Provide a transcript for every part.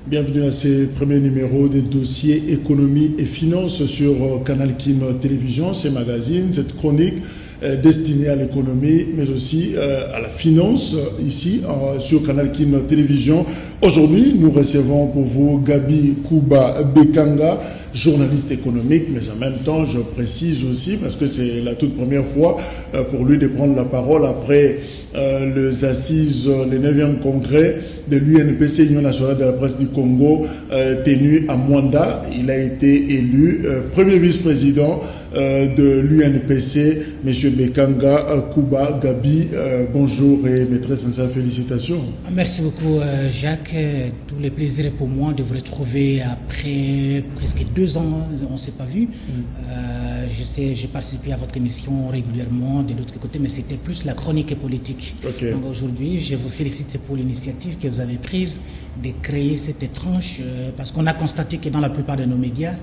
Bienvenue à ces premiers numéros des dossiers économie et finances sur Canal Kin Télévision, ces magazines, cette chronique destinée à l'économie, mais aussi à la finance, ici sur Canal Kin Télévision. Aujourd'hui, nous recevons pour vous Gabi Kuba Bekanga, journaliste économique, mais en même temps, je précise aussi, parce que c'est la toute première fois pour lui de prendre la parole après les assises, le 9e congrès de l'UNPC, Union nationale de la presse du Congo, tenu à Mwanda. Il a été élu premier vice-président de l'UNPC, M. Bekanga Kuba. Gabi, bonjour et mes très sincères félicitations. Merci beaucoup Jacques, tout le plaisir est pour moi de vous retrouver après presque 2 ans, on ne s'est pas vu. Je sais, j'ai participé à votre émission régulièrement de l'autre côté, mais c'était plus la chronique politique. Okay. Donc aujourd'hui, je vous félicite pour l'initiative que vous avez prise de créer cette tranche, parce qu'on a constaté que dans la plupart de nos médias,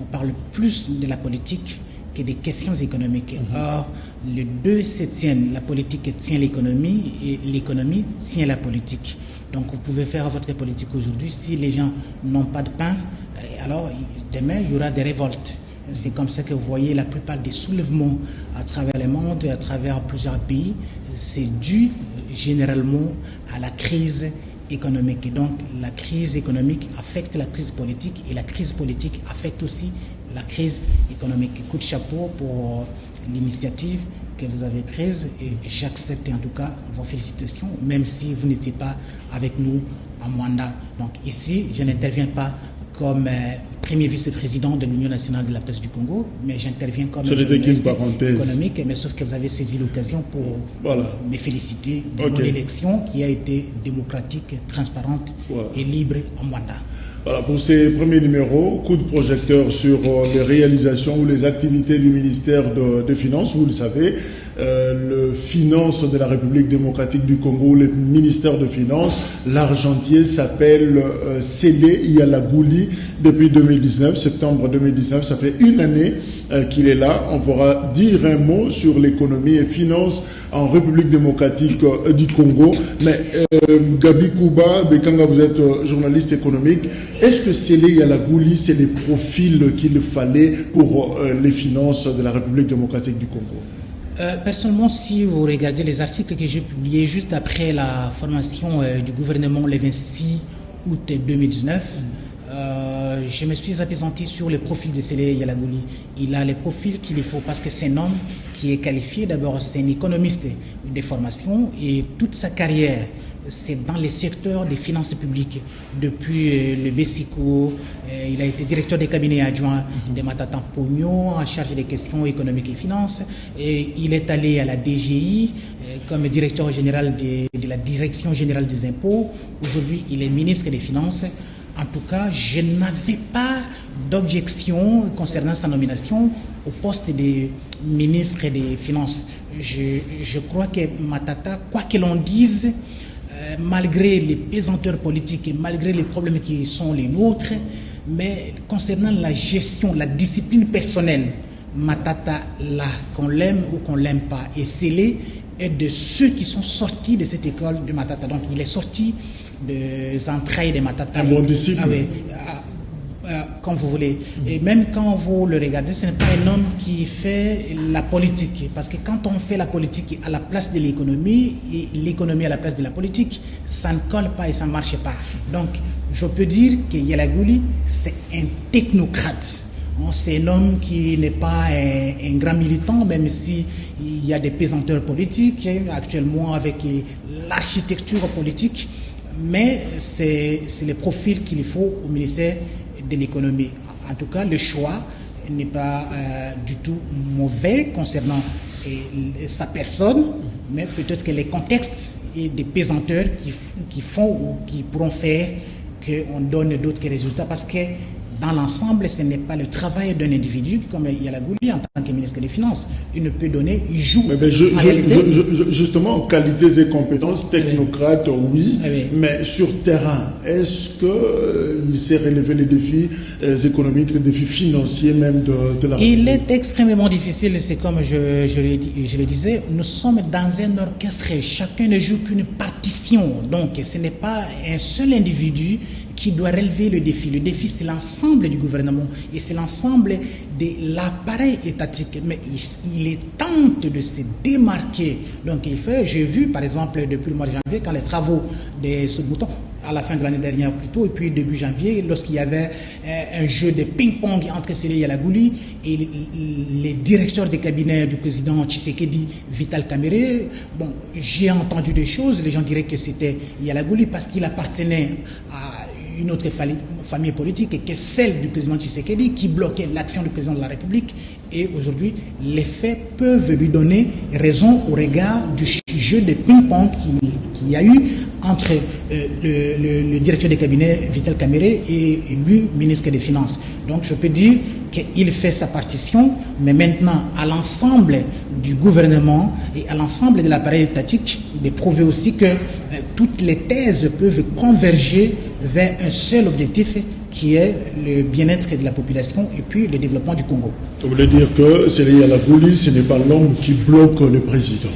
on parle plus de la politique que des questions économiques. Or, les deux se tiennent. La politique tient l'économie et l'économie tient la politique. Donc vous pouvez faire votre politique aujourd'hui. Si les gens n'ont pas de pain, alors demain il y aura des révoltes. C'est comme ça que vous voyez la plupart des soulèvements à travers le monde, à travers plusieurs pays. C'est dû généralement à la crise économique. Et donc la crise économique affecte la crise politique et la crise politique affecte aussi la crise économique. Coup de chapeau pour l'initiative que vous avez prise et j'accepte en tout cas vos félicitations, même si vous n'étiez pas avec nous à Mwanda. Donc ici, je n'interviens pas comme premier vice-président de l'Union nationale de la presse du Congo, mais j'interviens comme journaliste économique, mais sauf que vous avez saisi l'occasion pour me féliciter de mon élection qui a été démocratique, transparente et libre à Mwanda. Voilà, pour ces premiers numéros, coup de projecteur sur les réalisations ou les activités du ministère des Finances. Vous le savez, le Finance de la République démocratique du Congo, le ministère de Finances, l'argentier s'appelle Sélé Yalagouli depuis 2019, septembre 2019. Ça fait une année qu'il est là. On pourra dire un mot sur l'économie et finances en République démocratique du Congo. Mais Gabi Kuba Bekanga, vous êtes journaliste économique. Est-ce que Sélé Yalagouli, c'est les profils qu'il fallait pour les finances de la République démocratique du Congo? Personnellement, si vous regardez les articles que j'ai publiés juste après la formation du gouvernement le 26 août 2019, je me suis appesanti sur le profil de Sélé Yalagouli. Il a les profils qu'il faut parce que c'est un homme qui est qualifié. D'abord, c'est un économiste de formation et toute sa carrière, c'est dans les secteurs des finances publiques. Depuis le BESICO, il a été directeur des cabinets adjoints de Matata Pogno, en charge des questions économiques et finances. Et il est allé à la DGI comme directeur général de la Direction générale des impôts. Aujourd'hui, il est ministre des Finances. En tout cas, je n'avais pas d'objection concernant sa nomination au poste de ministre des Finances. Je crois que Matata, quoi que l'on dise, malgré les pesanteurs politiques et malgré les problèmes qui sont les nôtres, mais concernant la gestion, la discipline personnelle, Matata, là, qu'on l'aime ou qu'on l'aime pas, et Sélé est de ceux qui sont sortis de cette école de Matata. Donc il est sorti des entrailles de Matata. Un bon disciple. Comme vous voulez. Et même quand vous le regardez, ce n'est pas un homme qui fait la politique. Parce que quand on fait la politique à la place de l'économie, et l'économie à la place de la politique, ça ne colle pas et ça ne marche pas. Donc, je peux dire que Yalagouli, c'est un technocrate. C'est un homme qui n'est pas un grand militant, même s'il y a des pesanteurs politiques actuellement avec l'architecture politique. Mais c'est le profil qu'il faut au ministère de l'économie. En tout cas, le choix n'est pas du tout mauvais concernant sa personne, mais peut-être que les contextes et des pesanteurs qui font ou qui pourront faire qu'on donne d'autres résultats, parce que dans l'ensemble, ce n'est pas le travail d'un individu comme Yalagouli en tant que ministre des Finances. Il ne peut donner, il joue. Justement, qualités et compétences, technocrate, oui, mais sur terrain, est-ce qu'il sait relever les défis économiques, les défis financiers même de la République? Il est extrêmement difficile, c'est comme je le disais, nous sommes dans un orchestre, chacun ne joue qu'une partition, donc ce n'est pas un seul individu qui doit relever le défi. Le défi, c'est l'ensemble du gouvernement et c'est l'ensemble de l'appareil étatique. Mais il est temps de se démarquer. Donc, j'ai vu, par exemple, depuis le mois de janvier, quand les travaux de ce bouton, à la fin de l'année dernière plutôt, et puis début janvier, lorsqu'il y avait un jeu de ping-pong entre Sélé Yalagouli et les directeurs des cabinets du président Tshisekedi, Vital Kamerhe. Bon, j'ai entendu des choses, les gens diraient que c'était Yalagouli parce qu'il appartenait à une autre famille politique, et que celle du président Tshisekedi, qui bloquait l'action du président de la République. Et aujourd'hui, les faits peuvent lui donner raison au regard du jeu de ping-pong qu'il y a eu entre le directeur des cabinets, Vital Kamerhe, et lui, ministre des Finances. Donc je peux dire qu'il fait sa partition, mais maintenant, à l'ensemble du gouvernement et à l'ensemble de l'appareil étatique, de prouver aussi que toutes les thèses peuvent converger vers un seul objectif, qui est le bien-être de la population et puis le développement du Congo. Vous voulez dire que Sélé Yalagouli, ce n'est pas l'homme qui bloque le président?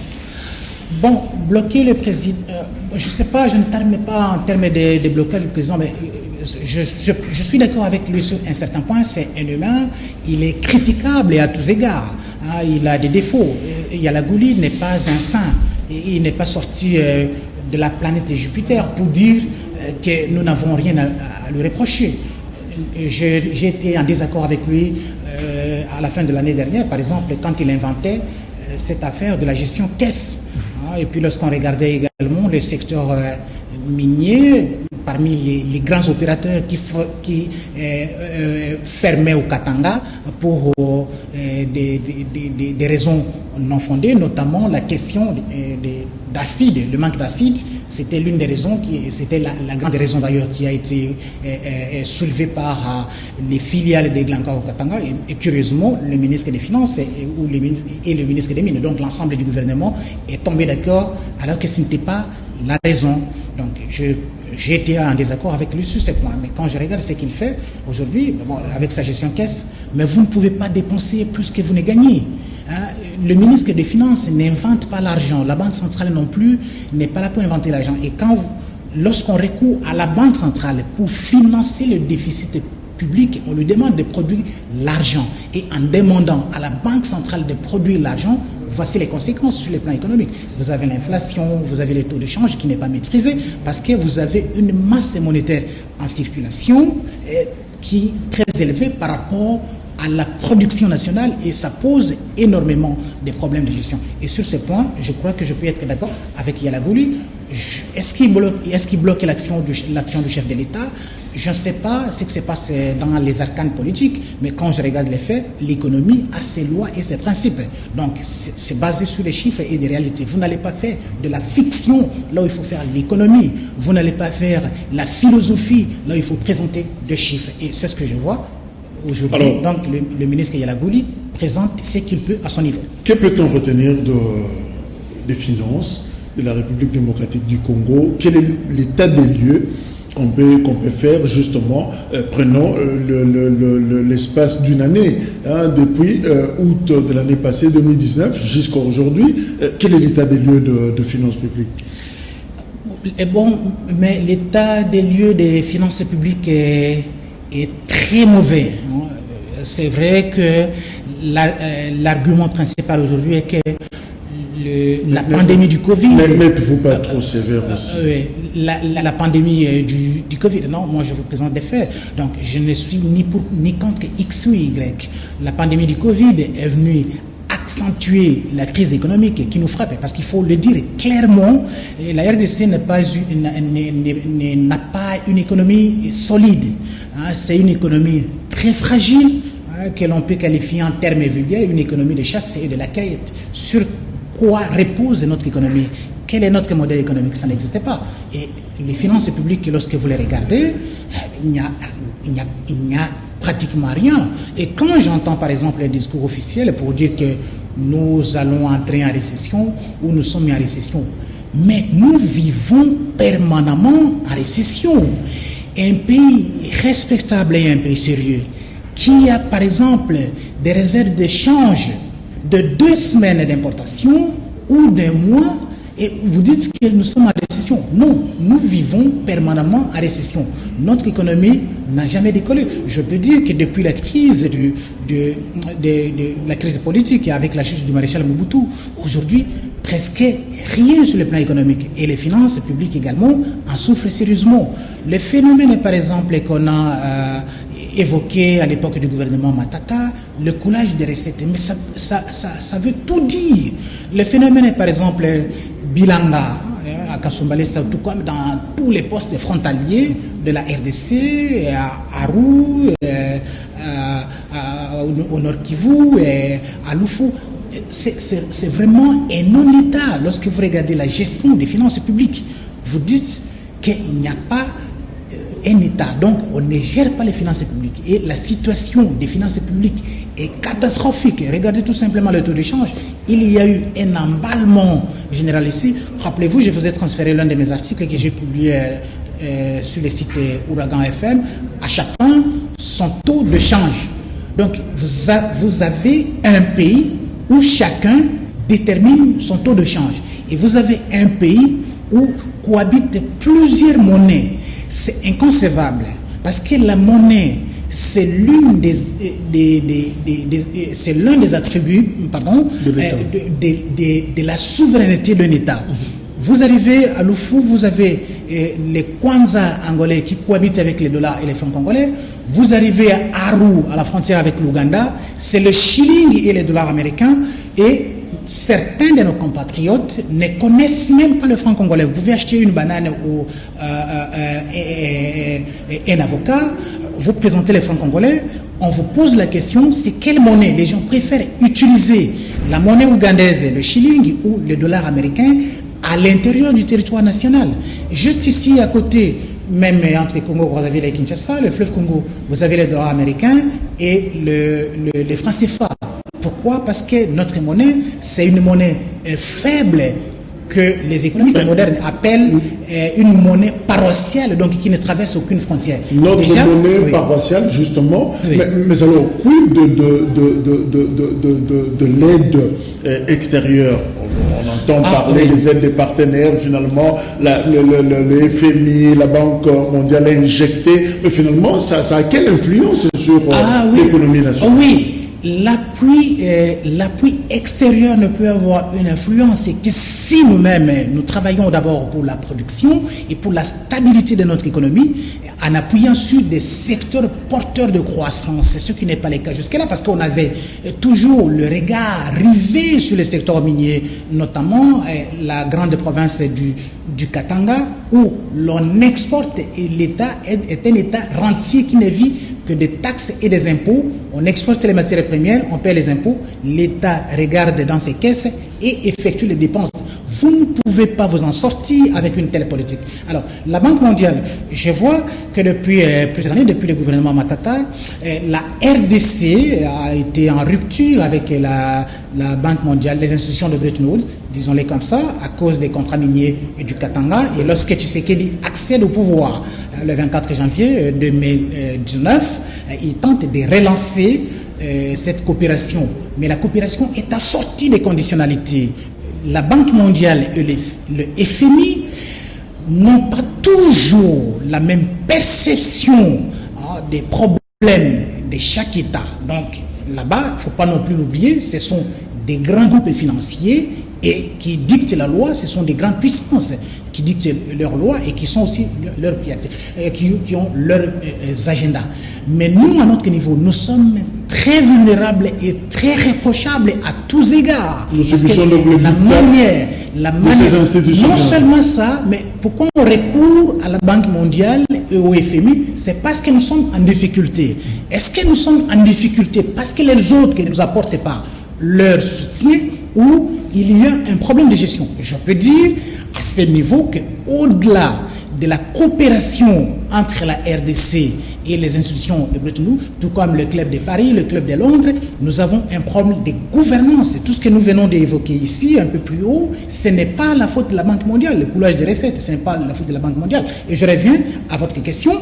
Bon, bloquer le président, je ne sais pas, je ne termine pas en termes de blocage du président, mais je suis d'accord avec lui sur un certain point. C'est un humain, il est critiquable et à tous égards. Hein, il a des défauts. Yalagouli n'est pas un saint. Il n'est pas sorti de la planète Jupiter pour dire que nous n'avons rien à lui reprocher. J'ai été en désaccord avec lui à la fin de l'année dernière, par exemple, quand il inventait cette affaire de la gestion caisse. Et puis lorsqu'on regardait également le secteur minier, parmi les grands opérateurs qui fermaient au Katanga pour des raisons non fondées, notamment la question d'acide, le manque d'acide, c'était l'une des raisons, c'était la grande raison d'ailleurs qui a été soulevée par les filiales de Glencore au Katanga, et curieusement le ministre des Finances et le ministre des Mines, donc l'ensemble du gouvernement est tombé d'accord alors que ce n'était pas la raison. Donc j'ai été en désaccord avec lui sur ce point. Mais quand je regarde ce qu'il fait aujourd'hui, bon, avec sa gestion caisse, mais vous ne pouvez pas dépenser plus que vous ne gagnez. Hein? Le ministre des Finances n'invente pas l'argent. La Banque centrale non plus n'est pas là pour inventer l'argent. Et lorsqu'on recourt à la Banque centrale pour financer le déficit public, on lui demande de produire l'argent. Et en demandant à la Banque centrale de produire l'argent, voici les conséquences sur le plan économique. Vous avez l'inflation, vous avez le taux de change qui n'est pas maîtrisé parce que vous avez une masse monétaire en circulation qui est très élevée par rapport à la production nationale, et ça pose énormément de problèmes de gestion. Et sur ce point, je crois que je peux être d'accord avec Yalagouli. Est-ce qu'il bloque l'action du chef de l'État? Je ne sais pas ce qui se passe dans les arcanes politiques, mais quand je regarde les faits, l'économie a ses lois et ses principes. Donc, c'est basé sur les chiffres et des réalités. Vous n'allez pas faire de la fiction là où il faut faire l'économie. Vous n'allez pas faire la philosophie là où il faut présenter des chiffres. Et c'est ce que je vois aujourd'hui. Donc, le ministre Yalagouli présente ce qu'il peut à son niveau. Que peut-on retenir des finances de la République démocratique du Congo? Quel est l'état des lieux qu'on peut faire justement, prenons l'espace d'une année, hein, depuis août de l'année passée, 2019, jusqu'à aujourd'hui, quel est l'état des lieux de finances publiques? Bon, mais l'état des lieux des finances publiques est très mauvais. C'est vrai que l'argument principal aujourd'hui est que la pandémie du Covid... Mais n'êtes-vous pas trop sévère aussi? La pandémie du Covid, non, moi je vous présente des faits. Donc je ne suis ni pour ni contre X ou Y. La pandémie du Covid est venue accentuer la crise économique qui nous frappe, parce qu'il faut le dire clairement, la RDC n'a pas une économie solide. Hein, c'est une économie très fragile, hein, que l'on peut qualifier en termes vulgaires, une économie de chasse et de la cueillette. Sur quoi repose notre économie? Quel est notre modèle économique? Ça n'existait pas. Et les finances publiques, lorsque vous les regardez, il n'y a pratiquement rien. Et quand j'entends par exemple les discours officiels pour dire que nous allons entrer en récession ou nous sommes en récession, mais nous vivons permanemment en récession. Un pays respectable et un pays sérieux qui a par exemple des réserves de change de 2 semaines d'importation ou d'un mois, et vous dites que nous sommes en récession. récession. Non, nous vivons permanemment en récession. Notre économie n'a jamais décollé. Je peux dire que depuis la crise de la crise politique et avec la chute du maréchal Mobutu, aujourd'hui, presque rien sur le plan économique. Et les finances publiques également en souffrent sérieusement. Le phénomène, par exemple, qu'on a évoqué à l'époque du gouvernement Matata, le coulage des recettes, mais ça veut tout dire. Le phénomène, par exemple, Bilanga, à Kasumbalé, tout comme dans tous les postes frontaliers de la RDC, à Arou, au Nord Kivu, à Loufou. C'est vraiment un non-État. Lorsque vous regardez la gestion des finances publiques, vous dites qu'il n'y a pas un État. Donc, on ne gère pas les finances publiques. Et la situation des finances publiques est catastrophique. Regardez tout simplement le taux d'échange. Il y a eu un emballement général ici. Rappelez-vous, je vous ai transféré l'un de mes articles que j'ai publié sur le site Ouragan FM. À chacun, son taux de change. Donc, vous avez un pays où chacun détermine son taux de change. Et vous avez un pays où cohabitent plusieurs monnaies. C'est inconcevable, parce que la monnaie, c'est l'un des attributs de la souveraineté d'un État. Vous arrivez à Loufou, vous avez les Kwanza angolais qui cohabitent avec les dollars et les francs congolais. Vous arrivez à Arou, à la frontière avec l'Ouganda, c'est le shilling et les dollars américains. Et certains de nos compatriotes ne connaissent même pas le franc congolais. Vous pouvez acheter une banane ou un avocat, vous présentez les francs congolais, on vous pose la question, c'est quelle monnaie? Les gens préfèrent utiliser la monnaie ougandaise, le shilling ou le dollar américain à l'intérieur du territoire national. Juste ici à côté, même entre Congo, Brazzaville et Kinshasa, le fleuve Congo, vous avez les dollars américains et les francs CFA. Pourquoi? Parce que notre monnaie, c'est une monnaie faible que les économistes modernes appellent une monnaie paroissiale, donc qui ne traverse aucune frontière. Notre monnaie paroissiale, justement, oui. Mais alors, quid de l'aide extérieure? On entend parler des aides des partenaires, finalement, le FMI, la Banque mondiale a injecté, mais finalement, ça a quelle influence sur l'économie nationale? Oui. L'appui extérieur ne peut avoir une influence que si nous-mêmes, nous travaillons d'abord pour la production et pour la stabilité de notre économie, en appuyant sur des secteurs porteurs de croissance. C'est ce qui n'est pas le cas jusque-là, parce qu'on avait toujours le regard rivé sur les secteurs miniers, notamment la grande province du Katanga, où l'on exporte et l'État est un État rentier qui ne vit que des taxes et des impôts. On exporte les matières premières, on paie les impôts, l'État regarde dans ses caisses et effectue les dépenses. Vous ne pouvez pas vous en sortir avec une telle politique. Alors, la Banque mondiale, je vois que depuis plusieurs années, depuis le gouvernement Matata, la RDC a été en rupture avec la Banque mondiale, les institutions de Bretton Woods, disons-les comme ça, à cause des contrats miniers et du Katanga. Et lorsque Tshisekedi accède au pouvoir le 24 janvier 2019, il tente de relancer cette coopération. Mais la coopération est assortie des conditionnalités. La Banque mondiale et le FMI n'ont pas toujours la même perception des problèmes de chaque État. Donc là-bas, il ne faut pas non plus l'oublier, ce sont des grands groupes financiers et qui dictent la loi, ce sont des grandes puissances qui dictent leurs lois et qui sont aussi leurs priorités, qui ont leurs agendas. Mais nous, à notre niveau, nous sommes très vulnérables et très reprochables à tous égards. Nous subissons la manière, de ces institutions. Non seulement ça, mais pourquoi on recourt à la Banque mondiale et au FMI? C'est parce que nous sommes en difficulté. Est-ce que nous sommes en difficulté parce que les autres ne nous apportent pas leur soutien ou il y a un problème de gestion? Je peux dire à ce niveau qu'au-delà de la coopération entre la RDC et les institutions de Bretton Woods, tout comme le Club de Paris, le Club de Londres, nous avons un problème de gouvernance. Tout ce que nous venons d'évoquer ici, un peu plus haut, ce n'est pas la faute de la Banque mondiale. Le coulage des recettes, ce n'est pas la faute de la Banque mondiale. Et je reviens à votre question.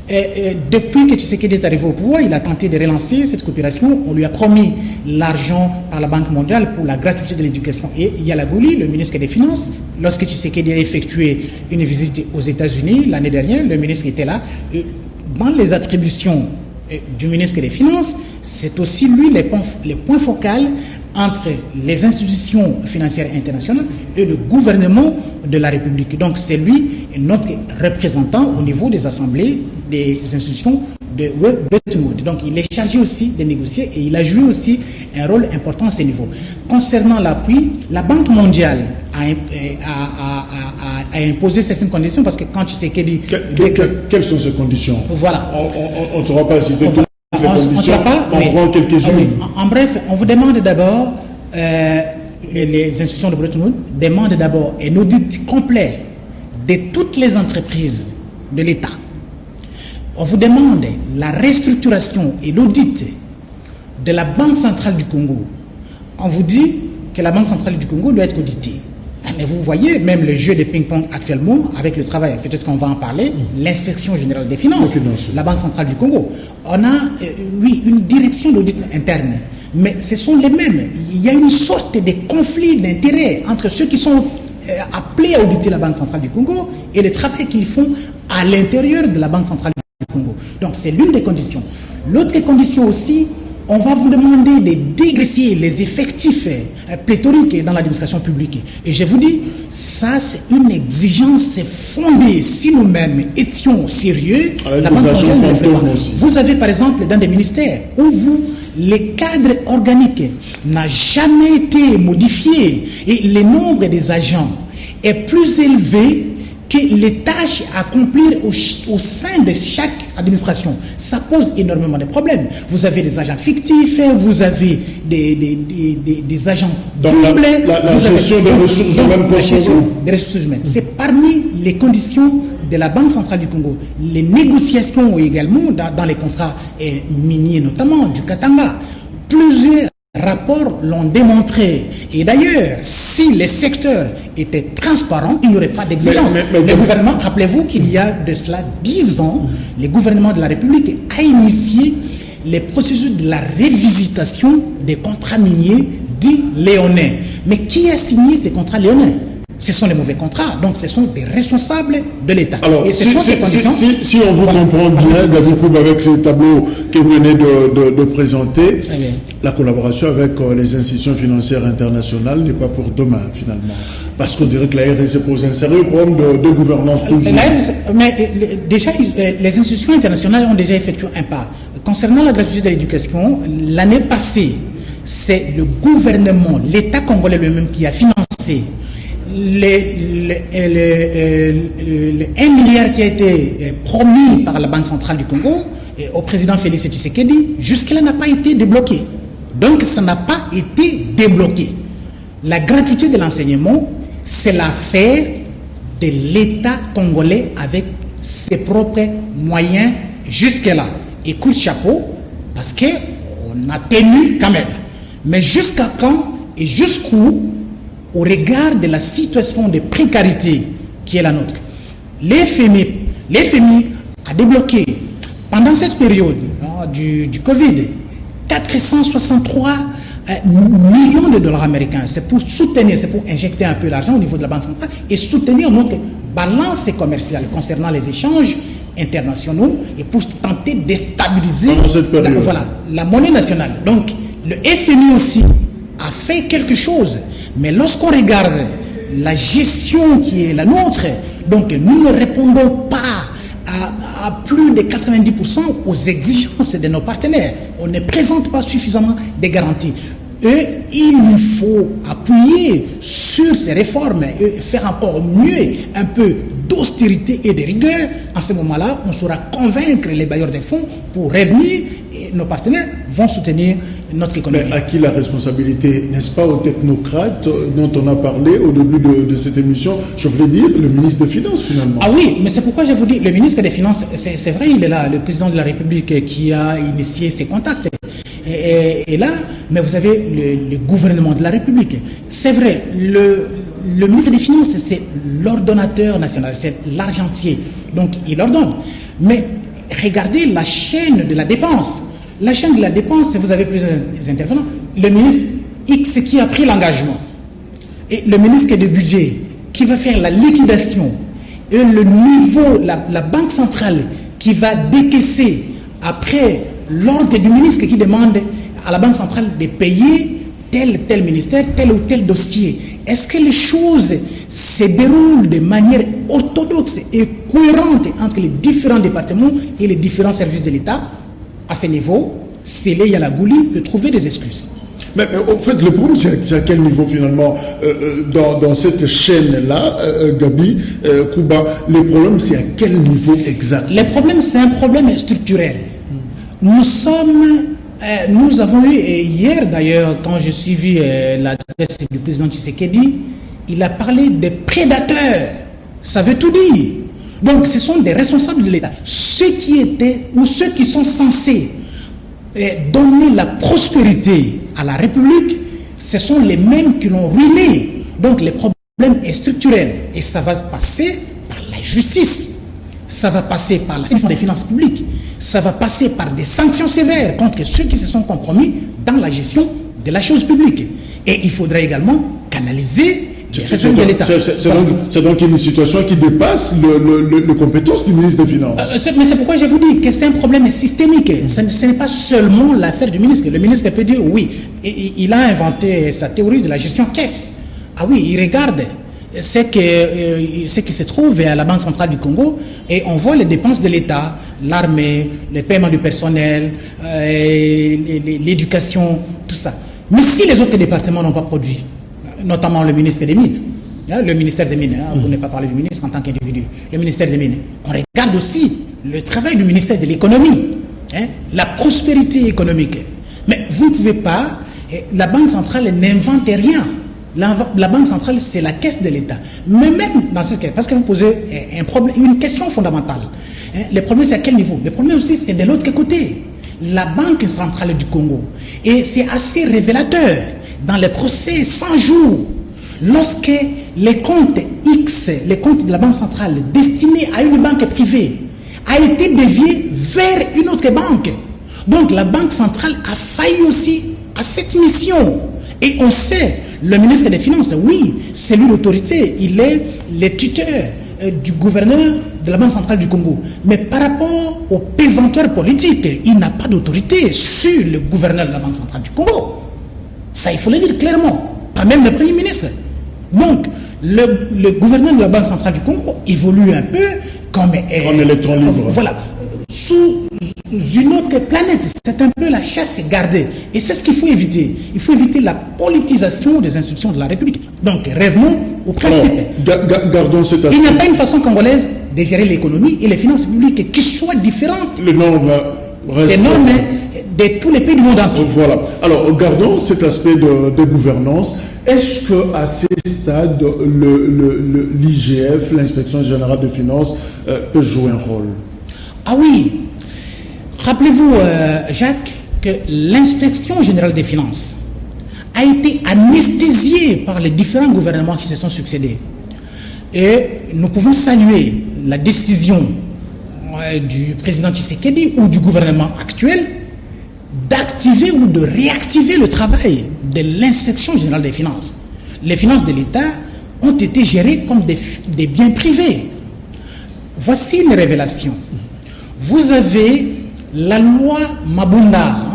Depuis que Tshisekedi est arrivé au pouvoir, il a tenté de relancer cette coopération. On lui a promis l'argent par la Banque mondiale pour la gratuité de l'éducation. Et Yala Gouli, le ministre des Finances, lorsque Tshisekedi a effectué une visite aux États-Unis l'année dernière, le ministre était là. Et dans les attributions du ministre des Finances, c'est aussi lui les points focaux entre les institutions financières internationales et le gouvernement de la République. Donc c'est lui notre représentant au niveau des assemblées des institutions de Bretton Woods. Donc il est chargé aussi de négocier et il a joué aussi un rôle important à ce niveau. Concernant l'appui, la Banque mondiale a imposé certaines conditions parce que quand tu sais qu'elle dit... Quelles sont ces conditions? Voilà. On ne saura pas citer toutes les conditions, on prend quelques-unes. En bref, on vous demande d'abord, les institutions de Bretton Woods demandent d'abord un audit complet de toutes les entreprises de l'État. On vous demande la restructuration et l'audit de la Banque centrale du Congo. On vous dit que la Banque centrale du Congo doit être auditée. Mais vous voyez, même le jeu de ping-pong actuellement, avec le travail, peut-être qu'on va en parler, l'inspection générale des finances, la Banque centrale du Congo. On a, oui, une direction d'audit interne, mais ce sont les mêmes. Il y a une sorte de conflit d'intérêts entre ceux qui sont appelés à auditer la Banque centrale du Congo et le travail qu'ils font à l'intérieur de la Banque centrale du Congo. Donc c'est l'une des conditions. L'autre condition aussi, on va vous demander de dégraisser les effectifs pléthoriques dans l'administration publique. Et je vous dis, ça c'est une exigence fondée. Si nous-mêmes étions sérieux, la Banque mondiale, vous avez par exemple dans des ministères où les cadres organiques n'a jamais été modifié et le nombre des agents est plus élevé que les tâches à accomplir au sein de chaque administration. Ça pose énormément de problèmes. Vous avez des agents fictifs, vous avez des agents doubles. La gestion des ressources humaines. C'est parmi les conditions de la Banque centrale du Congo. Les négociations également dans les contrats miniers, notamment du Katanga. Plusieurs rapports l'ont démontré. Et d'ailleurs, si les secteurs étaient transparents, il n'y aurait pas d'exigence. Le gouvernement, rappelez-vous qu'il y a de cela 10 ans, le gouvernement de la République a initié les processus de la révisitation des contrats miniers dits léonais. Mais qui a signé ces contrats léonais? Ce sont les mauvais contrats, donc ce sont des responsables de l'État. Alors, si on vous comprend bien, Gaboukoub, avec ces tableaux que vous venez de présenter, la collaboration avec les institutions financières internationales n'est pas pour demain, finalement. Parce qu'on dirait que la RDC pose un sérieux problème de gouvernance toujours. Mais déjà, les institutions internationales ont déjà effectué un pas. Concernant la gratuité de l'éducation, l'année passée, c'est le gouvernement, l'État congolais lui-même qui a financé le 1 milliard qui a été promis par la Banque centrale du Congo au président Félix Tshisekedi, jusque-là n'a pas été débloqué. Donc ça n'a pas été débloqué. La gratuité de l'enseignement, c'est l'affaire de l'État congolais avec ses propres moyens jusque-là. Et coup de chapeau, parce qu'on a tenu quand même. Mais jusqu'à quand et jusqu'où, au regard de la situation de précarité qui est la nôtre, l'FMI a débloqué pendant cette période du Covid 463 millions de dollars américains. C'est pour soutenir, c'est pour injecter un peu l'argent au niveau de la Banque centrale et soutenir notre balance commerciale concernant les échanges internationaux et pour tenter de stabiliser la monnaie nationale. Donc le FMI aussi a fait quelque chose. Mais lorsqu'on regarde la gestion qui est la nôtre, donc nous ne répondons pas à plus de 90% aux exigences de nos partenaires. On ne présente pas suffisamment de garanties. Et il faut appuyer sur ces réformes et faire encore mieux, un peu d'austérité et de rigueur. À ce moment-là, on saura convaincre les bailleurs de fonds pour revenir et nos partenaires vont soutenir notre économie. Mais à qui la responsabilité? N'est-ce pas aux technocrates dont on a parlé au début de cette émission? Je voulais dire le ministre des Finances finalement. Ah oui, mais c'est pourquoi je vous dis, le ministre des Finances, c'est vrai, il est là, le président de la République qui a initié ces contacts. Et là, mais vous avez le gouvernement de la République. C'est vrai, le ministre des Finances, c'est l'ordonnateur national, c'est l'argentier. Donc il ordonne. Mais regardez la chaîne de la dépense. La chaîne de la dépense, vous avez plusieurs intervenants. Le ministre X qui a pris l'engagement et le ministre du budget qui va faire la liquidation et le niveau, la banque centrale qui va décaisser après l'ordre du ministre qui demande à la banque centrale de payer tel ministère, tel ou tel dossier. Est-ce que les choses se déroulent de manière orthodoxe et cohérente entre les différents départements et les différents services de l'État? À ce niveau, c'est là, il y a la Gouli de trouver des excuses. Mais en fait, le problème, c'est à quel niveau finalement dans cette chaîne-là, Gabi, Kouba, le problème, c'est à quel niveau exact? Le problème, c'est un problème structurel. Nous avons eu, hier d'ailleurs, quand j'ai suivi l'adresse du président Tshisekedi, il a parlé de prédateurs. Ça veut tout dire. Donc, ce sont des responsables de l'État. Ceux qui étaient, ou ceux qui sont censés donner la prospérité à la République, ce sont les mêmes qui l'ont ruiné. Donc, le problème est structurel. Et ça va passer par la justice. Ça va passer par la gestion des finances publiques. Ça va passer par des sanctions sévères contre ceux qui se sont compromis dans la gestion de la chose publique. Et il faudrait également canaliser les ressources de l'État. C'est donc une situation qui dépasse les compétences du ministre des Finances. Mais c'est pourquoi je vous dis que c'est un problème systémique. Ce n'est pas seulement l'affaire du ministre. Le ministre peut dire oui. Il a inventé sa théorie de la gestion caisse. Ah oui, il regarde ce qui se trouve à la Banque centrale du Congo et on voit les dépenses de l'État, l'armée, les paiements du personnel, l'éducation, tout ça. Mais si les autres départements n'ont pas produit, notamment le ministère des Mines, le ministère des Mines, vous n'avez pas parlé du ministre en tant qu'individu, le ministère des Mines, on regarde aussi le travail du ministère de l'économie, la prospérité économique. Mais vous ne pouvez pas, la Banque centrale n'invente rien. La Banque centrale, c'est la caisse de l'État. Mais même dans ce cas, parce que vous posez une question fondamentale. Le problème, c'est à quel niveau? Le problème aussi, c'est de l'autre côté. La Banque centrale du Congo. Et c'est assez révélateur. Dans les procès 100 jours, lorsque les comptes X, les comptes de la Banque centrale destinés à une banque privée, a été déviés vers une autre banque. Donc la Banque centrale a failli aussi à cette mission. Et on sait, le ministre des Finances, oui, c'est lui l'autorité, il est le tuteur du gouverneur de la Banque centrale du Congo. Mais par rapport au pesanteur politique, il n'a pas d'autorité sur le gouverneur de la Banque centrale du Congo. Ça, il faut le dire clairement, pas même le Premier ministre. Donc, le gouverneur de la Banque centrale du Congo évolue un peu comme un électron libre. Voilà, sous une autre planète. C'est un peu la chasse gardée. Et c'est ce qu'il faut éviter. Il faut éviter la politisation des institutions de la République. Donc, revenons au principe. Gardons cet aspect. Il n'y a pas une façon congolaise de gérer l'économie et les finances publiques qui soient différentes les normes de tous les pays du monde entier. Voilà. Alors, gardons cet aspect de gouvernance. Est-ce qu'à ces stades, l'IGF, l'Inspection générale des finances, peut jouer un rôle? Ah oui. Rappelez-vous, Jacques, que l'Inspection générale des finances a été anesthésiée par les différents gouvernements qui se sont succédés. Et nous pouvons saluer la décision du président Tshisekedi ou du gouvernement actuel d'activer ou de réactiver le travail de l'Inspection générale des finances. Les finances de l'État ont été gérées comme des biens privés. Voici une révélation. Vous avez la loi Mabunda,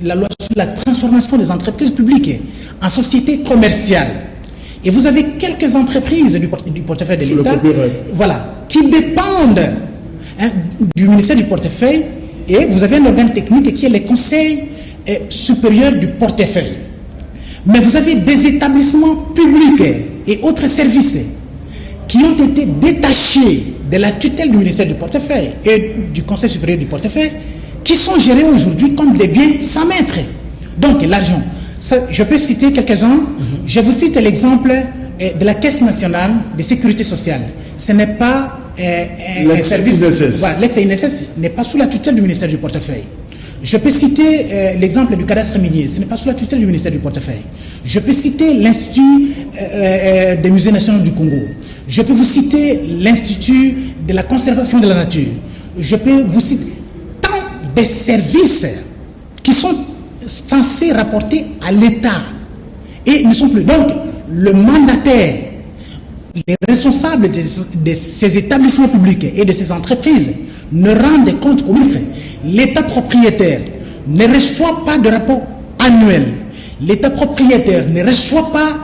la loi sur la transformation des entreprises publiques en sociétés commerciales. Et vous avez quelques entreprises du portefeuille de l'État, voilà, qui dépendent du ministère du portefeuille. Et vous avez un organe technique qui est le Conseil supérieur du portefeuille. Mais vous avez des établissements publics et autres services qui ont été détachés de la tutelle du ministère du portefeuille et du Conseil supérieur du portefeuille, qui sont gérés aujourd'hui comme des biens sans maître. Donc l'argent, je peux citer quelques-uns. Je vous cite l'exemple de la Caisse nationale de sécurité sociale. Ce n'est pas un service. L'ex-INSS n'est pas sous la tutelle du ministère du portefeuille. Je peux citer l'exemple du cadastre minier. Ce n'est pas sous la tutelle du ministère du portefeuille. Je peux citer l'Institut des musées nationaux du Congo. Je peux vous citer l'Institut de la conservation de la nature. je peux vous citer tant des services qui sont censés rapporter à l'État et ne sont plus. Donc, le mandataire, les responsables de ces établissements publics et de ces entreprises ne rendent compte au ministre. L'État propriétaire ne reçoit pas de rapport annuel. L'État propriétaire ne reçoit pas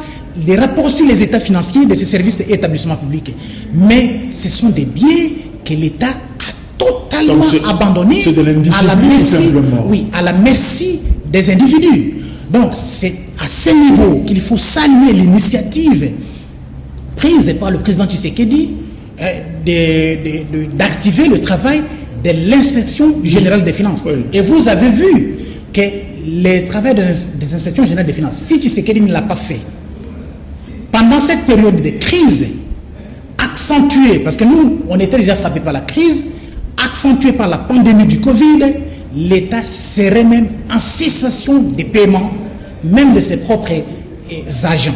les rapports sur les états financiers de ces services et établissements publics. Mais ce sont des biens que l'État a totalement abandonnés à la merci, oui, à la merci des individus. Donc c'est à ce niveau qu'il faut saluer l'initiative prise par le président Tshisekedi d'activer le travail de l'inspection générale des finances. Oui. Et vous avez vu que le travail des inspections générales des finances, si Tshisekedi ne l'a pas fait, pendant cette période de crise accentuée, parce que nous, on était déjà frappé par la crise, accentuée par la pandémie du Covid, l'État serait même en cessation des paiements, même de ses propres agents.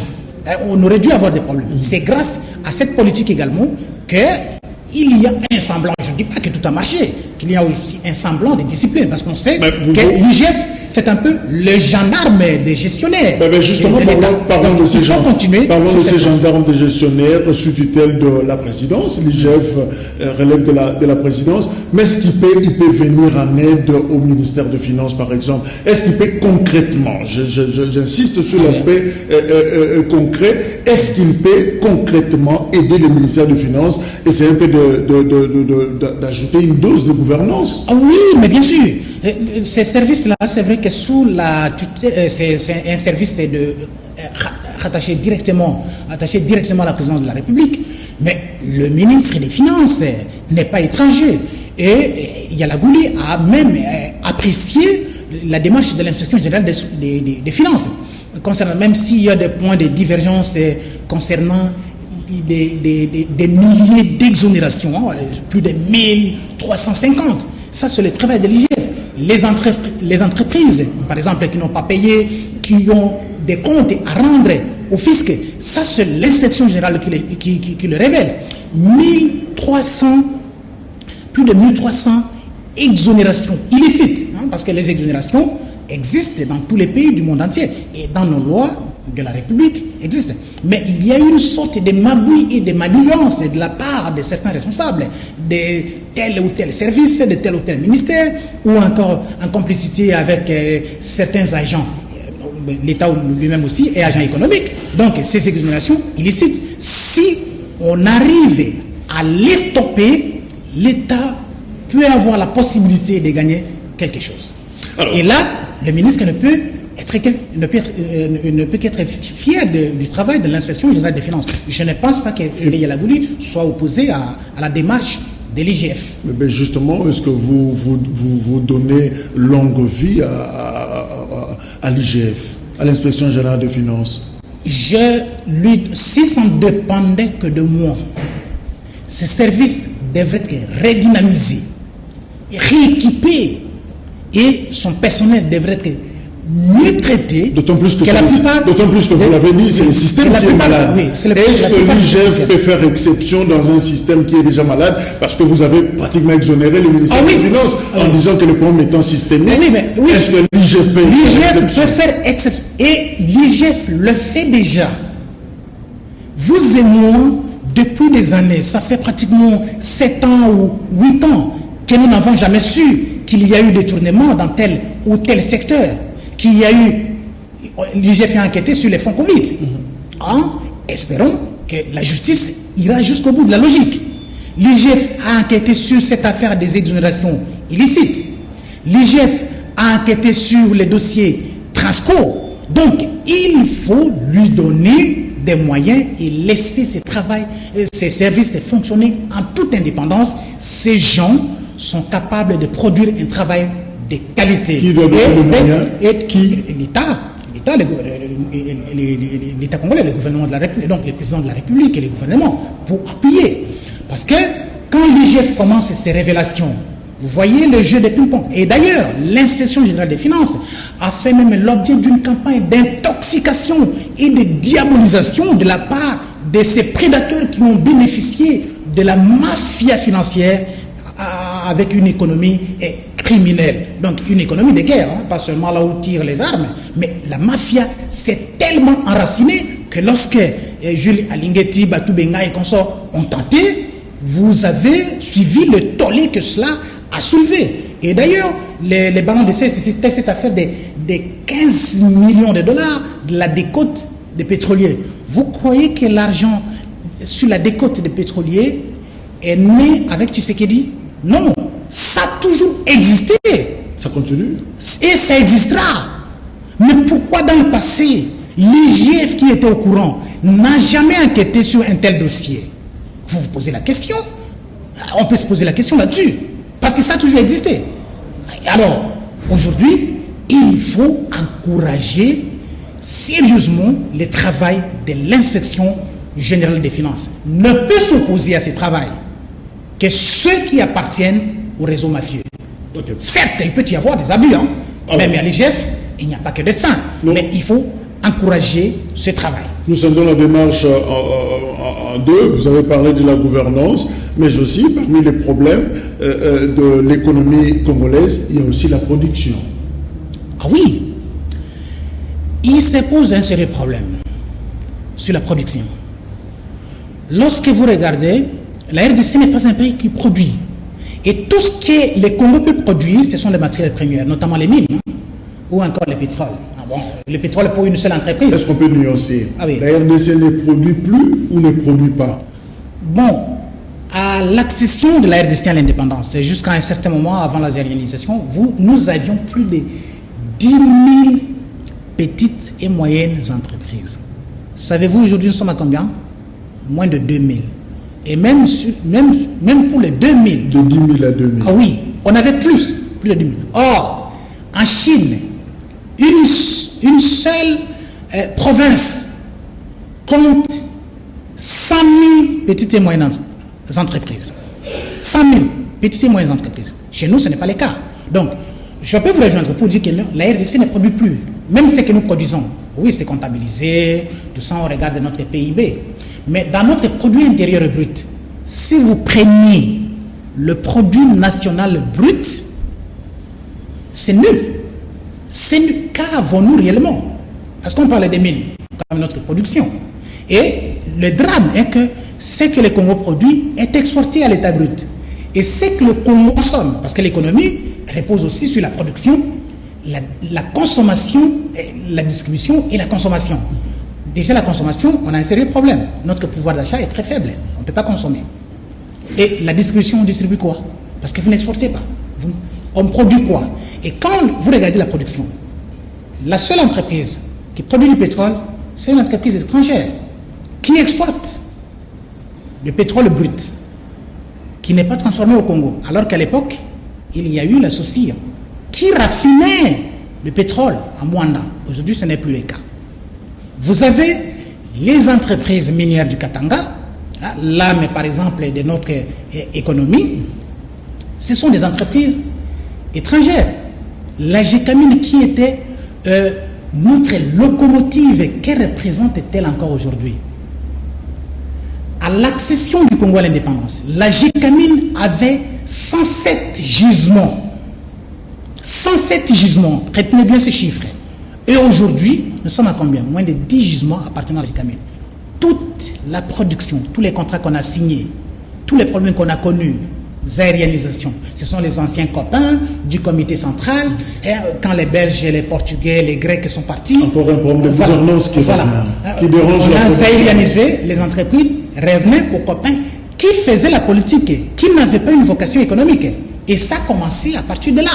On aurait dû avoir des problèmes. C'est grâce à cette politique également qu'il y a un semblant, je ne dis pas que tout a marché, qu'il y a aussi un semblant de discipline, parce qu'on sait que l'IGF, c'est un peu le gendarme des gestionnaires. Mais justement, parlons de ces gendarmes des gestionnaires sous tutelle de la présidence. L'IGF relève de la présidence. Mais est-ce qu'il peut venir en aide au ministère des Finances, par exemple? Est-ce qu'il peut concrètement, j'insiste sur l'aspect concret, est-ce qu'il peut concrètement aider le ministère des Finances, essayer un peu d'ajouter une dose de gouvernance? Ah oui, mais bien sûr. Ces services-là, c'est vrai que sous la tutelle, c'est un service attaché directement à la présidence de la République, mais le ministre des Finances n'est pas étranger. Et Yaya Gouli a même apprécié la démarche de l'inspection générale des finances, concernant, même s'il y a des points de divergence concernant des milliers d'exonérations, plus de 1350. Ça, c'est le travail de l'IGF. Les entreprises, par exemple, qui n'ont pas payé, qui ont des comptes à rendre au fisc, ça, c'est l'inspection générale qui le révèle. Plus de 1300 exonérations illicites, parce que les exonérations existent dans tous les pays du monde entier et dans nos lois de la République existent. Mais il y a une sorte de magouille et de manigance de la part de certains responsables de tel ou tel service, de tel ou tel ministère, ou encore en complicité avec certains agents, l'État lui-même aussi, et agents économiques. Donc ces exonérations illicites, si on arrive à les stopper, l'État peut avoir la possibilité de gagner quelque chose. Alors, et là, le ministre ne peut qu'être fier du travail de l'inspection générale des finances. Je ne pense pas que Yaya Gouli soit opposé à la démarche de l'IGF. Mais justement, est-ce que vous donnez longue vie à l'IGF, à l'inspection générale des finances? Si ça ne dépendait que de moi, ce service devrait être redynamisé, rééquipé, et son personnel devrait être mieux traité. D'autant plus que vous l'avez dit, c'est le système qui est malade. Oui, est-ce que l'IGF peut faire exception dans un système qui est déjà malade, parce que vous avez pratiquement exonéré le ministère des Finances en disant que le problème étant systémique? Est-ce que l'IGF peut faire exception? Et l'IGF le fait déjà. Vous et moi, depuis des années, ça fait pratiquement 7 ans ou 8 ans que nous n'avons jamais su qu'il y a eu des détournements dans tel ou tel secteur, qu'il y a eu, l'IGF a enquêté sur les fonds Covid. Espérons que la justice ira jusqu'au bout de la logique. L'IGF a enquêté sur cette affaire des exonérations illicites. L'IGF a enquêté sur les dossiers Transco. Donc, il faut lui donner des moyens et laisser ces services fonctionner en toute indépendance. Ces gens sont capables de produire un travail de qualité. Qui doit donner les moyens? L'État congolais, le gouvernement de la République, donc le président de la République et le gouvernement, pour appuyer. Parce que quand l'IGF commence ses révélations, vous voyez le jeu de ping-pong. Et d'ailleurs, l'inspection générale des finances a fait même l'objet d'une campagne d'intoxication et de diabolisation de la part de ces prédateurs qui ont bénéficié de la mafia financière avec une économie criminelle. Donc une économie de guerre, hein, pas seulement là où tirent les armes, mais la mafia s'est tellement enracinée que lorsque Jules Alinguetti, Batou Benga et consorts ont tenté, vous avez suivi le tollé que cela a soulevé. Et d'ailleurs, les ballons d'essai, c'était cette affaire des 15 millions de dollars de la décote des pétroliers. Vous croyez que l'argent sur la décote des pétroliers est né avec Tshisekedi? Non, ça a toujours existé. Ça continue? Et ça existera. Mais pourquoi dans le passé, l'IGF qui était au courant n'a jamais enquêté sur un tel dossier? Vous vous posez la question. On peut se poser la question là-dessus. Parce que ça a toujours existé. Alors, aujourd'hui, il faut encourager sérieusement le travail de l'inspection générale des finances. Ne peut s'opposer à ce travail que ceux qui appartiennent au réseau mafieux. Okay. Certes, il peut y avoir des abus, hein, mais à l'IGF, il n'y a pas que des saints. Mais il faut encourager ce travail. Nous sommes dans la démarche en deux. Vous avez parlé de la gouvernance, mais aussi parmi les problèmes de l'économie congolaise, il y a aussi la production. Ah oui, il se pose un sérieux problème sur la production. Lorsque vous regardez, la RDC n'est pas un pays qui produit. Et tout ce que les Congo peut produire, ce sont les matières premières, notamment les mines, ou encore le pétrole. Bon, le pétrole pour une seule entreprise. Est-ce qu'on peut nuancer? Ah oui. La RDC ne produit plus ou ne produit pas? Bon, à l'accession de la RDC à l'indépendance, jusqu'à un certain moment avant la réalisation, nous avions plus de 10 000 petites et moyennes entreprises. Savez-vous, aujourd'hui, nous sommes à combien? Moins de 2 000. Et même pour les 2 000. De 10 000 à 2 000. Ah oui, on avait plus de 2 000. Or, en Chine, une seule province compte 100 000 petites et moyennes entreprises. 100 000 petites et moyennes entreprises. Chez nous, ce n'est pas le cas. Donc, je peux vous rejoindre pour dire que la RDC ne produit plus. Même ce que nous produisons, oui, c'est comptabilisé, tout ça, on regarde notre PIB. Mais dans notre produit intérieur brut, si vous preniez le produit national brut, c'est nul. C'est nul. Qu'avons-nous réellement? Parce qu'on parlait des mines, comme notre production. Et le drame est que ce que le Congo produit est exporté à l'état brut. Et ce que le Congo consomme, parce que l'économie repose aussi sur la production, la consommation, la distribution et la consommation. Déjà la consommation, on a un sérieux problème. Notre pouvoir d'achat est très faible. On ne peut pas consommer. Et la distribution, on distribue quoi? Parce que vous n'exportez pas. On produit quoi? Et quand vous regardez la production, la seule entreprise qui produit du pétrole, c'est une entreprise étrangère qui exporte le pétrole brut, qui n'est pas transformé au Congo. Alors qu'à l'époque, il y a eu la SOCIR qui raffinait le pétrole à Mwanda. Aujourd'hui, ce n'est plus le cas. Vous avez les entreprises minières du Katanga, l'âme par exemple de notre économie, ce sont des entreprises étrangères. La Gécamine qui était notre locomotive, que représente-t-elle encore aujourd'hui? À l'accession du Congo à l'indépendance, la Gécamine avait 107 gisements. 107 gisements, retenez bien ces chiffres. Et aujourd'hui, nous sommes à combien? Moins de 10 gisements appartenant à la Gécamine. Toute la production, tous les contrats qu'on a signés, tous les problèmes qu'on a connus, aérianisation, ce sont les anciens copains du comité central. Et quand les Belges, les Portugais, les Grecs sont partis, encore un problème de gouvernance qui dérange la production. On a aérianisé les entreprises, revenaient aux copains qui faisaient la politique, qui n'avaient pas une vocation économique. Et ça a commencé à partir de là.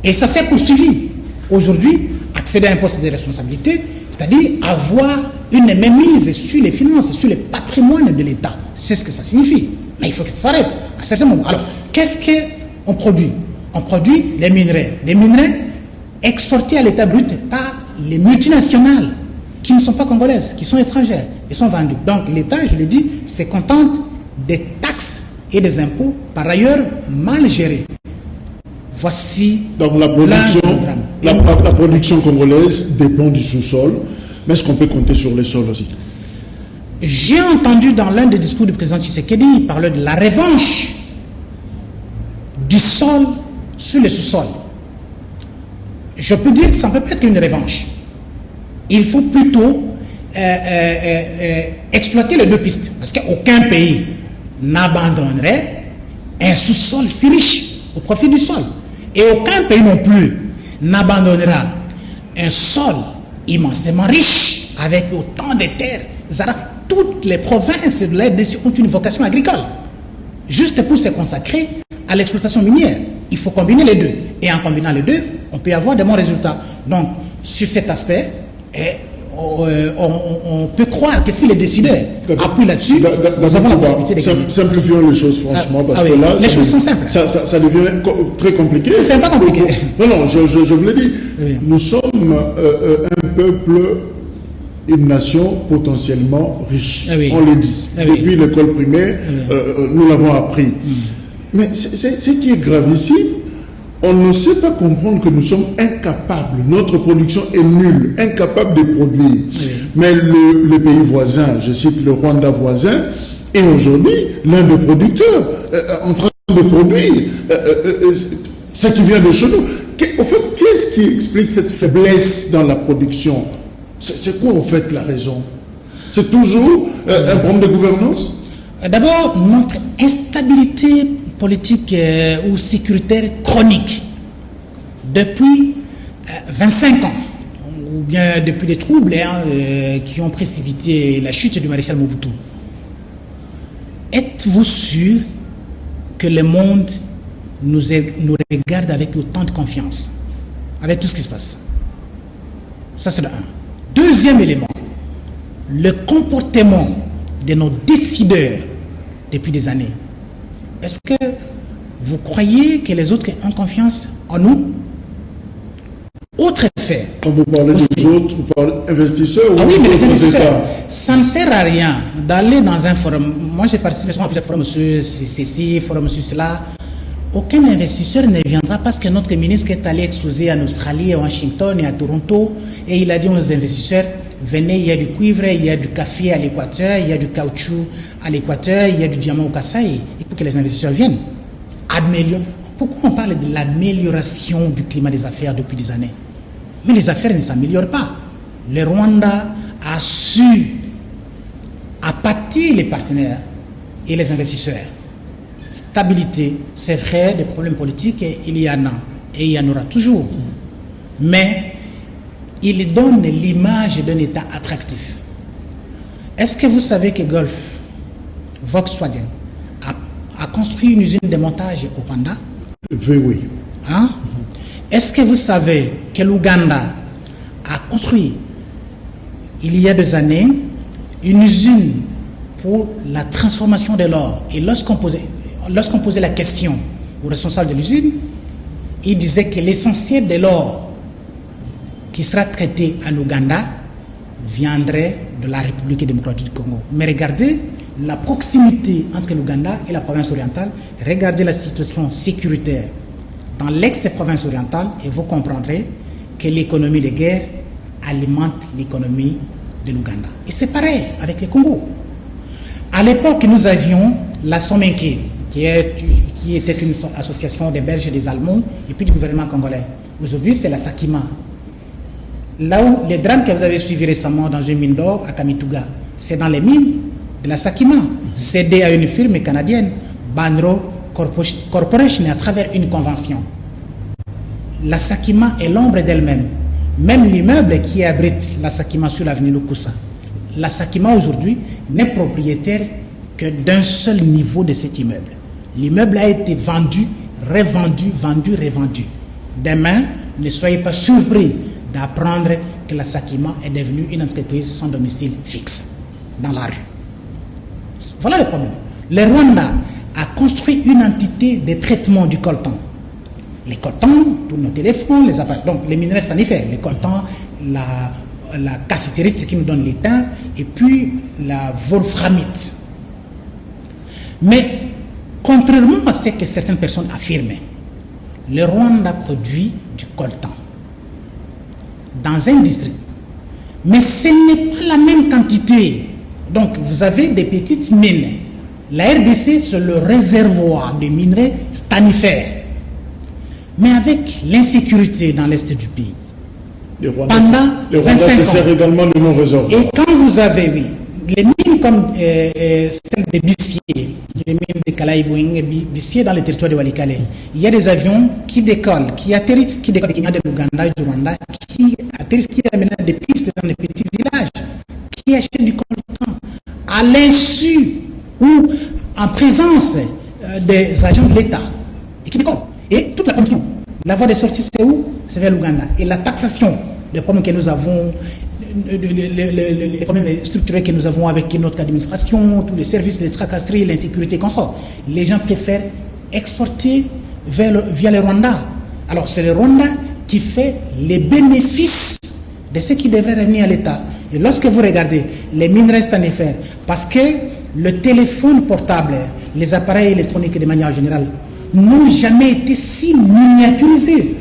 Et ça s'est poursuivi. Aujourd'hui, accéder à un poste de responsabilité, c'est-à-dire avoir une mainmise sur les finances, sur le patrimoine de l'État. C'est ce que ça signifie. Mais il faut que ça s'arrête à un certain moment. Alors, qu'est-ce qu'on produit? On produit les minerais. Les minerais exportés à l'État brut par les multinationales qui ne sont pas congolaises, qui sont étrangères, et sont vendus. Donc l'État, je le dis, se contente des taxes et des impôts, par ailleurs mal gérés. Voici donc la production congolaise dépend du sous-sol, mais est-ce qu'on peut compter sur les sols aussi? J'ai entendu dans l'un des discours du président Tshisekedi parler de la revanche du sol sur le sous-sol. Je peux dire que ça ne peut pas être une revanche. Il faut plutôt exploiter les deux pistes. Parce qu'aucun pays n'abandonnerait un sous-sol si riche au profit du sol. Et aucun pays non plus n'abandonnera un sol immensément riche avec autant de terres. Toutes les provinces de l'ARDC ont une vocation agricole, juste pour se consacrer à l'exploitation minière. Il faut combiner les deux. Et en combinant les deux, on peut avoir de bons résultats. Donc, sur cet aspect, on peut croire que si les décideurs appuient là-dessus, nous avons la possibilité de gagner. Simplifions les choses, franchement, parce que là, les choses sont simples. Ça devient très compliqué. C'est pas compliqué. Non, je vous l'ai dit. Oui. Nous sommes un peuple, une nation potentiellement riche. Oui. On le dit. Depuis l'école primaire, nous l'avons appris. Mais ce qui est grave ici, on ne sait pas comprendre que nous sommes incapables, notre production est nulle, incapable de produire. Oui. Mais le pays voisin, je cite le Rwanda voisin, est aujourd'hui l'un des producteurs en train de produire ce qui vient de chez nous. En fait, qu'est-ce qui explique cette faiblesse dans la production? C'est quoi en fait la raison? C'est toujours un problème de gouvernance? D'abord, notre instabilité politique ou sécuritaire chronique depuis 25 ans, ou bien depuis les troubles qui ont précipité la chute du maréchal Mobutu. Êtes-vous sûr que le monde nous regarde avec autant de confiance, avec tout ce qui se passe? Ça, c'est le 1. Deuxième élément, le comportement de nos décideurs depuis des années. Est-ce que vous croyez que les autres ont confiance en nous? Autre fait. Quand vous parlez des autres, vous parlez investisseurs ou oui, mais les investisseurs, ça ne sert à rien d'aller dans un forum. Moi, j'ai participé à plusieurs forums sur ceci, forum sur cela. Aucun investisseur ne viendra parce que notre ministre est allé exposer en Australie, à Washington et à Toronto, et il a dit aux investisseurs, venez, il y a du cuivre, il y a du café à l'Équateur, il y a du caoutchouc à l'Équateur, il y a du diamant au Kasaï. Il faut que les investisseurs viennent. Pourquoi on parle de l'amélioration du climat des affaires depuis des années? Mais les affaires ne s'améliorent pas. Le Rwanda a su appâter les partenaires et les investisseurs. Stabilité, c'est vrai, des problèmes politiques, il y en a, et il y en aura toujours. Mais il donne l'image d'un État attractif. Est-ce que vous savez que Gulf, Volkswagen, a construit une usine de montage au Rwanda? Oui. Hein? Est-ce que vous savez que l'Ouganda a construit, il y a 2 années, une usine pour la transformation de l'or? Et lorsqu'on posait la question au responsable de l'usine, il disait que l'essentiel de l'or qui sera traité en Ouganda viendrait de la République démocratique du Congo. Mais regardez la proximité entre l'Ouganda et la province orientale, regardez la situation sécuritaire dans l'ex-province orientale et vous comprendrez que l'économie de guerre alimente l'économie de l'Ouganda. Et c'est pareil avec le Congo. À l'époque, nous avions la Somenke, qui était une association des Belges et des Allemands, et puis du gouvernement congolais. Aujourd'hui, c'est la Sakima. Là où les drames que vous avez suivis récemment dans une mine d'or à Kamituga, c'est dans les mines de la Sakima, cédée à une firme canadienne, Banro Corporation, à travers une convention. La Sakima est l'ombre d'elle-même. Même l'immeuble qui abrite la Sakima sur l'avenue Lukusa, la Sakima aujourd'hui n'est propriétaire que d'un seul niveau de cet immeuble. L'immeuble a été vendu, revendu, vendu, revendu. Demain, ne soyez pas surpris d'apprendre que la Sakima est devenue une entreprise sans domicile fixe dans la rue. Voilà le problème. Le Rwanda a construit une entité de traitement du coltan. Les coltans, tous nos téléphones, les appareils, donc les minerais sanifères, les coltans, la cassitérite qui nous donne l'étain, et puis la wolframite. Mais contrairement à ce que certaines personnes affirment, le Rwanda produit du coltan dans un district. Mais ce n'est pas la même quantité. Donc vous avez des petites mines. La RDC, c'est le réservoir de minerais stanifères. Mais avec l'insécurité dans l'est du pays, Les Rwandais, pendant 25 se ans, servent également de nos réserves. et quand vous avez, oui, les mines comme celles de Bissier, les mines de Kalaïbouing et Bissier dans le territoire de Walikale, il y a des avions qui décollent, qui décollent de Kenya, de l'Ouganda, du Rwanda, qui atterrissent, qui amènent des pistes dans les petits villages, qui achètent du coltan à l'insu ou en présence des agents de l'État et qui décollent. Et toute la commission, la voie de sortie, c'est où? C'est vers l'Ouganda. Et la taxation, les problèmes que nous avons, les problèmes structurels que nous avons avec notre administration, tous les services, les tracasseries, l'insécurité qu'on sort. Les gens préfèrent exporter via le Rwanda. Alors c'est le Rwanda qui fait les bénéfices de ce qui devrait revenir à l'État. Et lorsque vous regardez, les mines restent en effet, parce que le téléphone portable, les appareils électroniques de manière générale, n'ont jamais été si miniaturisés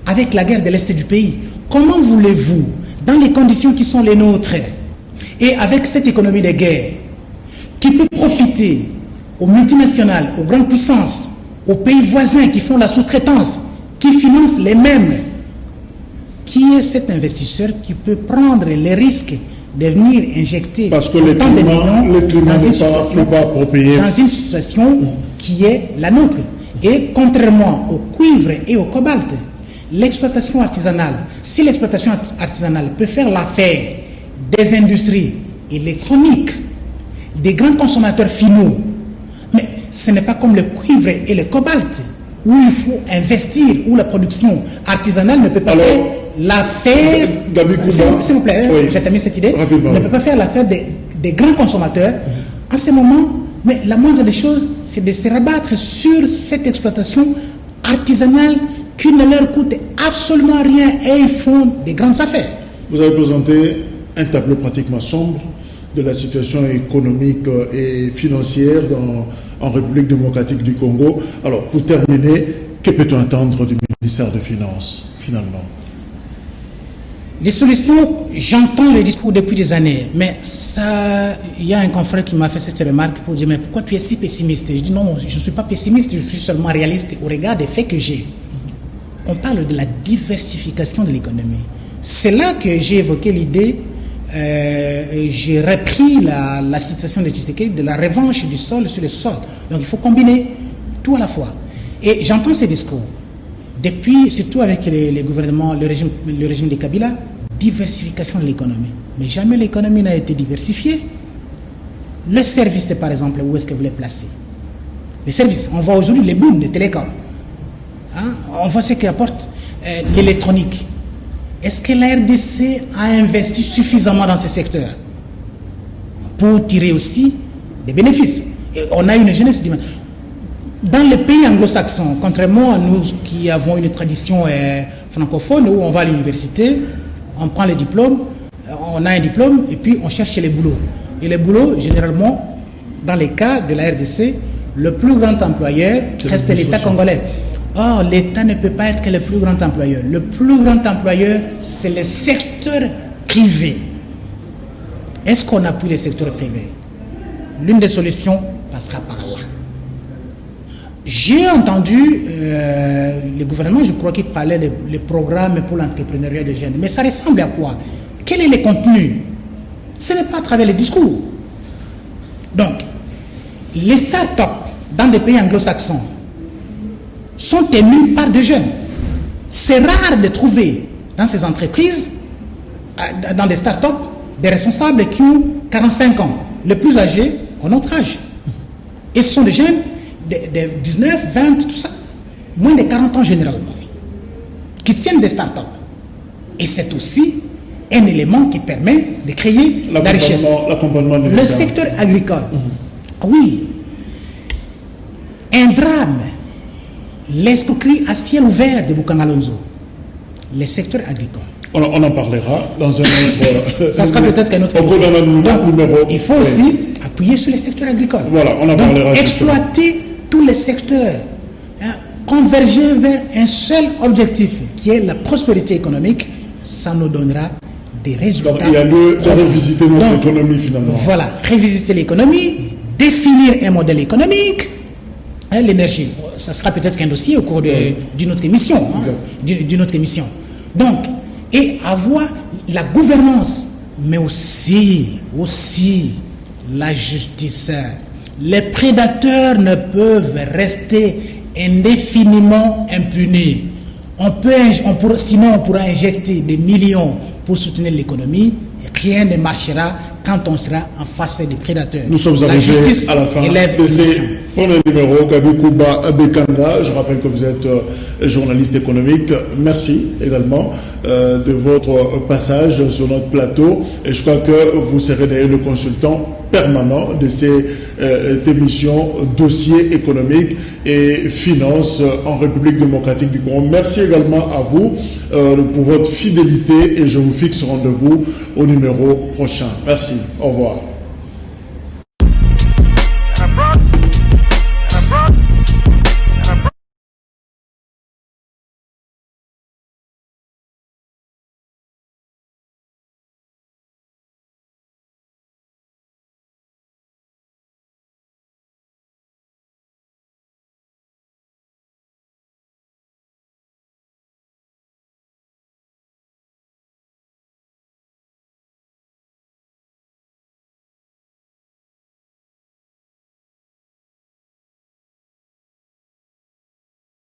avec la guerre de l'Est du pays. Comment voulez-vous, dans les conditions qui sont les nôtres, et avec cette économie de guerre, qui peut profiter aux multinationales, aux grandes puissances, aux pays voisins qui font la sous-traitance, qui financent les mêmes, qui est cet investisseur qui peut prendre les risques de venir injecter parce que autant de millions le climat n'est pas approprié dans une situation qui est la nôtre. Et contrairement au cuivre et au cobalt, l'exploitation artisanale, si l'exploitation artisanale peut faire l'affaire des industries électroniques, des grands consommateurs finaux, mais ce n'est pas comme le cuivre et le cobalt, où il faut investir, où la production artisanale ne peut pas faire l'affaire, s'il vous plaît, oui, j'ai terminé cette idée, ne peut pas faire l'affaire des grands consommateurs. En ce moment, mais la moindre des choses, c'est de se rabattre sur cette exploitation artisanale qui ne leur coûte absolument rien et ils font des grandes affaires. Vous avez présenté un tableau pratiquement sombre de la situation économique et financière en République démocratique du Congo. Alors, pour terminer, que peut-on attendre du ministère des Finances, finalement? Les solutions, j'entends les discours depuis des années, mais ça, il y a un confrère qui m'a fait cette remarque pour dire, mais pourquoi tu es si pessimiste? Je dis non, je ne suis pas pessimiste, je suis seulement réaliste au regard des faits que j'ai. On parle de la diversification de l'économie. C'est là que j'ai évoqué l'idée, j'ai repris la citation de Tshisekedi de la revanche du sol sur le sol. Donc il faut combiner tout à la fois. Et j'entends ces discours. Depuis, surtout avec les gouvernements, le régime de Kabila, diversification de l'économie. Mais jamais l'économie n'a été diversifiée. Le service, par exemple, où est-ce que vous les placez? Les services, on voit aujourd'hui les booms des télécoms. Hein? On voit ce qu'apporte l'électronique. Est-ce que la RDC a investi suffisamment dans ce secteur pour tirer aussi des bénéfices? Et on a une jeunesse du... Dans les pays anglo-saxons, contrairement à nous qui avons une tradition francophone où on va à l'université, on prend les diplômes, on a un diplôme et puis on cherche les boulots. Et les boulots, généralement, dans les cas de la RDC, le plus grand employeur reste l'État congolais. Or, l'État ne peut pas être que le plus grand employeur. Le plus grand employeur, c'est le secteur privé. Est-ce qu'on appuie le secteur privé? L'une des solutions passera par là. J'ai entendu le gouvernement, je crois qu'il parlait des programmes pour l'entrepreneuriat des jeunes. Mais ça ressemble à quoi? Quel est le contenu? Ce n'est pas à travers les discours. Donc, les start-up dans des pays anglo-saxons sont émus par des jeunes. C'est rare de trouver dans ces entreprises, dans des start-up, des responsables qui ont 45 ans. Les plus âgés ont notre âge. Et ce sont des jeunes de 19, 20, tout ça, moins de 40 ans généralement, qui tiennent des start-up. Et c'est aussi un élément qui permet de créer la richesse. Le secteur agricole. Oui. Un drame. L'escroquerie à ciel ouvert de Bukangalonzo. Le secteur agricole. On en parlera dans un autre... Ça sera peut-être un autre numéro. Il faut aussi appuyer sur le secteur agricole. Voilà, on en parlera. Exploiter tous les secteurs, hein, converger vers un seul objectif, qui est la prospérité économique, ça nous donnera des résultats. Donc, il y a lieu de revisiter notre économie finalement. Voilà, révisiter l'économie, définir un modèle économique l'énergie. Ça sera peut-être qu'un dossier au cours d'une autre émission. D'une autre émission. Donc, et avoir la gouvernance, mais aussi la justice. Les prédateurs ne peuvent rester indéfiniment impunis. Sinon, on pourra injecter des millions pour soutenir l'économie. Rien ne marchera quand on sera en face des prédateurs. Nous sommes arrivés à la fin de ces premiers numéros. Gabi Kouba Bekanda, je rappelle que vous êtes journaliste économique. Merci également de votre passage sur notre plateau. Et je crois que vous serez d'ailleurs le consultant permanent de ces émissions dossiers économiques et finances en République démocratique du Congo. Merci également à vous pour votre fidélité et je vous fixe rendez-vous au numéro prochain. Merci. Au revoir.